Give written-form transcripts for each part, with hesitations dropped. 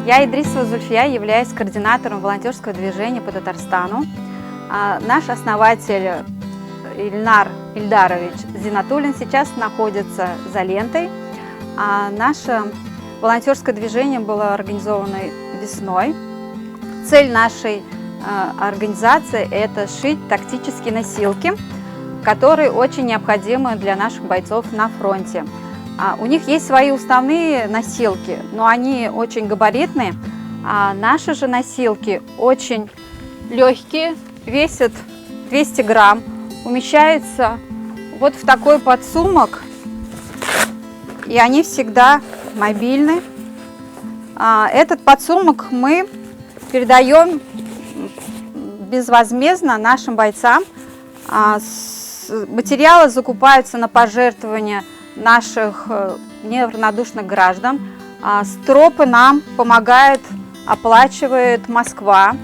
Я Идрисова Зульфия, являюсь координатором волонтерского движения по Татарстану. Наш основатель Ильнар Ильдарович Зинатуллин сейчас находится за лентой. Наше волонтерское движение было организовано весной. Цель нашей организации – это шить тактические носилки, которые очень необходимы для наших бойцов на фронте. У них есть свои уставные носилки, но они очень габаритные. Наши же носилки очень легкие, весят 200 грамм, умещаются вот в такой подсумок, и они всегда мобильны. Этот подсумок мы передаем безвозмездно нашим бойцам. Материалы закупаются на пожертвования наших неравнодушных граждан. Стропы нам помогает, оплачивает Москва,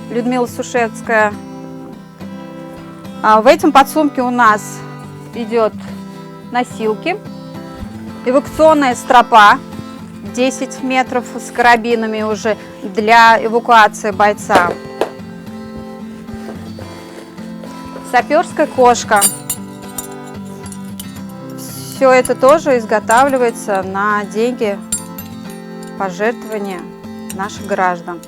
Людмила Сушецкая. В этом подсумке у нас идет носилки, эвакуационная стропа 10 метров с карабинами уже для эвакуации бойца, саперская кошка. Все это тоже изготавливается на деньги пожертвования наших граждан.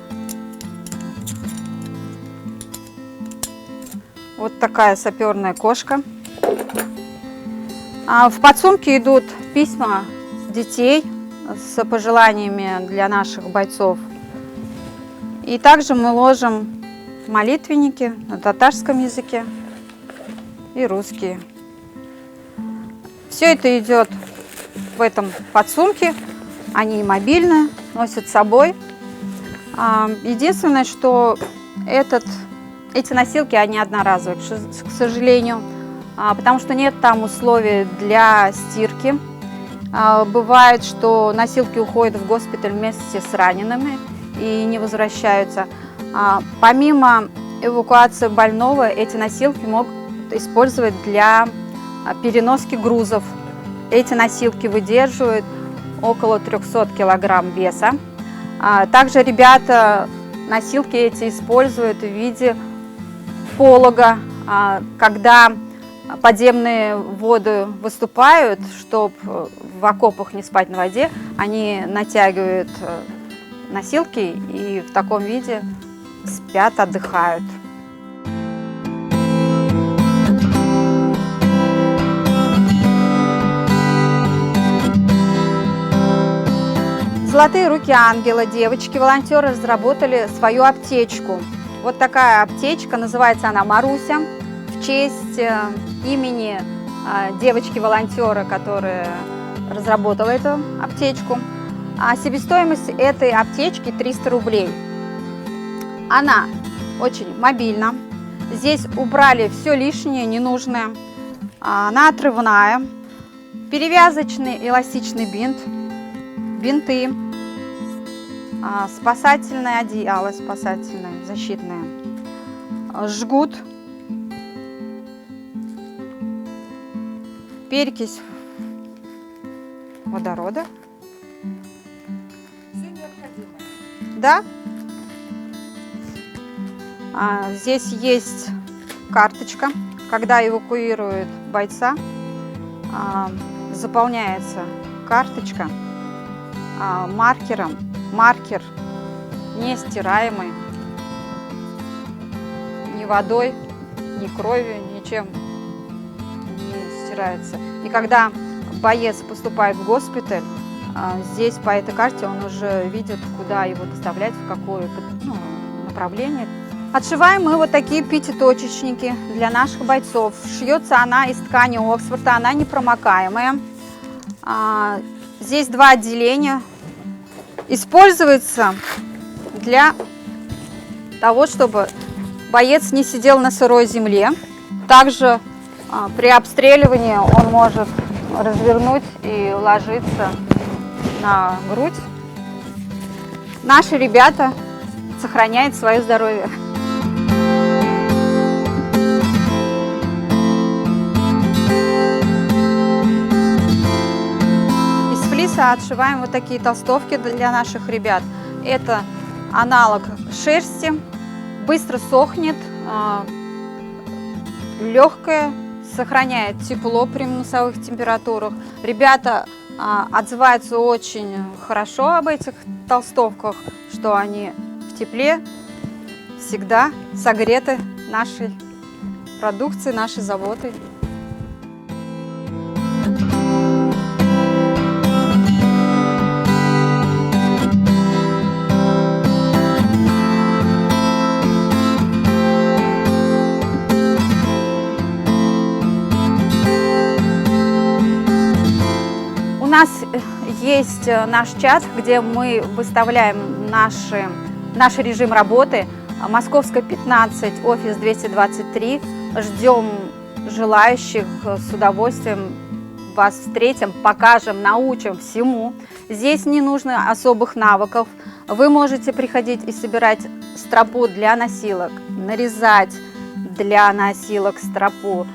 Вот такая саперная кошка. В подсумке идут письма детей с пожеланиями для наших бойцов. И также мы ложим молитвенники на татарском языке и русские. Все это идет в этом подсумке, они мобильные, носят с собой. Единственное, что эти носилки, они одноразовые, к сожалению, потому что нет там условий для стирки. Бывает, что носилки уходят в госпиталь вместе с ранеными и не возвращаются. Помимо эвакуации больного, эти носилки могут использовать для переноски грузов. Эти носилки выдерживают около 300 килограмм веса. Также ребята носилки эти используют в виде полога, когда подземные воды выступают, чтобы в окопах не спать на воде, они натягивают носилки и в таком виде спят, отдыхают. Золотые руки ангела, девочки-волонтеры разработали свою аптечку. Вот такая аптечка, называется она Маруся, в честь имени девочки-волонтера, которая разработала эту аптечку. Себестоимость этой аптечки 300 рублей. Она очень мобильна. Здесь убрали все лишнее, ненужное. Она отрывная. Перевязочный эластичный бинт, бинты, спасательное одеяло, спасательное, защитное, жгут, перекись водорода. Все необходимо. Да. Здесь есть карточка. Когда эвакуируют бойца, заполняется карточка маркером. Маркер не стираемый ни водой, ни кровью, ничем не стирается. И когда боец поступает в госпиталь, здесь по этой карте он уже видит, куда его доставлять, в какое направление. Отшиваем мы вот такие пятиточечники для наших бойцов. Шьется она из ткани Оксфорда, она непромокаемая. Здесь два отделения. Используется для того, чтобы боец не сидел на сырой земле. Также при обстреливании он может развернуть и ложиться на грудь. Наши ребята сохраняют свое здоровье. Из флиса отшиваем вот такие толстовки для наших ребят. Это аналог шерсти, быстро сохнет, легкое, сохраняет тепло при минусовых температурах. Ребята отзываются очень хорошо об этих толстовках, что они в тепле всегда согреты нашей продукцией, нашей заботой. У нас есть наш чат, где мы выставляем наш режим работы. Московская, 15, офис 223. Ждем желающих, с удовольствием вас встретим, покажем, научим всему. Здесь не нужно особых навыков. Вы можете приходить и собирать стропу для носилок, нарезать для носилок стропу,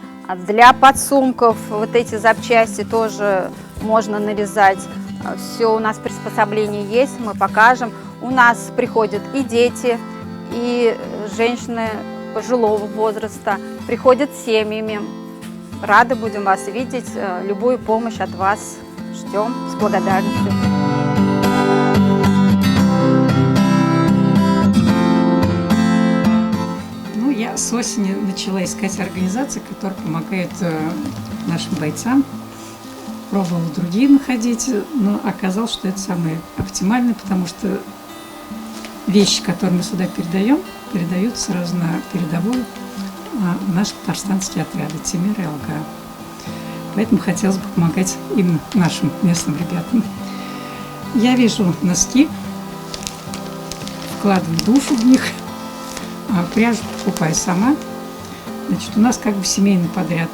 для подсумков вот эти запчасти тоже можно нарезать. Все у нас приспособление есть, мы покажем. У нас приходят и дети, и женщины пожилого возраста, приходят с семьями. Рады будем вас видеть, любую помощь от вас ждем с благодарностью. Ну, я с осени начала искать организации, которые помогают нашим бойцам. Пробовала другие находить, но оказалось, что это самое оптимальное, потому что вещи, которые мы сюда передаем, передают сразу на передовую наши татарстанские отряды Темир и Алга. Поэтому хотелось бы помогать именно нашим местным ребятам. Я вижу носки, вкладываю душу в них, пряжу покупаю сама. Значит, у нас как бы семейный подряд.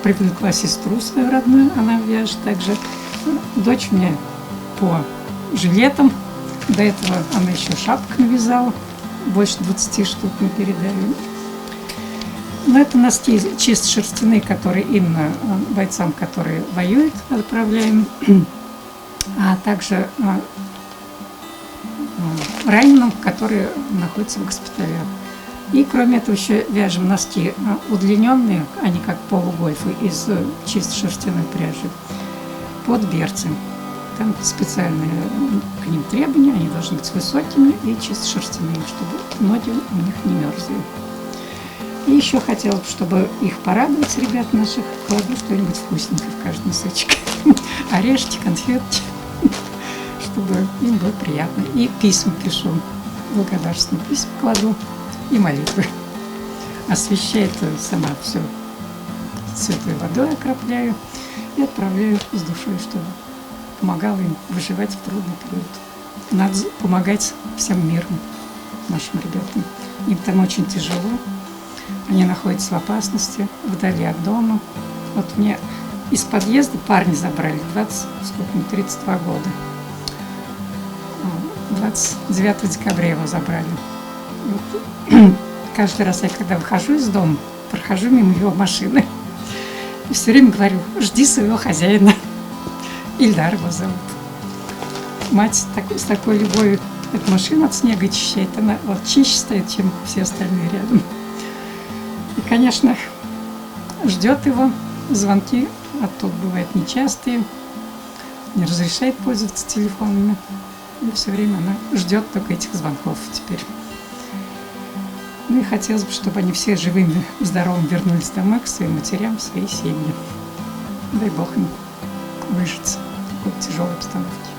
Привлекла сестру свою родную, она вяжет также. Дочь у меня по жилетам. До этого она еще шапок навязала. Больше 20 штук мы передали. Но это носки чисто шерстяные, которые именно бойцам, которые воюют, отправляем. А также раненым, которые находятся в госпиталях. И кроме этого еще вяжем носки удлиненные, они как полугольфы из чисто шерстяной пряжи, под берцы. Там специальные к ним требования, они должны быть высокими и чисто шерстяными, чтобы ноги у них не мерзли. И еще хотела бы, чтобы их порадовать, ребят наших, кладу что-нибудь вкусненькое в каждый носочек. Орешки, конфетки, чтобы им было приятно. И письма пишу, благодарственные письма кладу. И молитвы. Освещаю сама все святой водой, окропляю и отправляю с душой, чтобы помогала им выживать в трудный период. Надо помогать всем миром нашим ребятам. Им там очень тяжело. Они находятся в опасности, вдали от дома. Вот мне из подъезда парни забрали 32 года. 29 декабря его забрали. Вот. Каждый раз я, когда выхожу из дома, прохожу мимо его машины. И все время говорю: жди своего хозяина. Ильдар его зовут. Мать с такой любовью эту машину от снега очищает. Она вот чище стоит, чем все остальные рядом. И, конечно, ждет его. Звонки оттуда бывают нечастые. Не разрешает пользоваться телефонами. И все время она ждет только этих звонков теперь. Ну и хотелось бы, чтобы они все живыми, здоровыми вернулись домой к своим матерям, к своей семье. Дай Бог им выжить в такой тяжелой обстановке.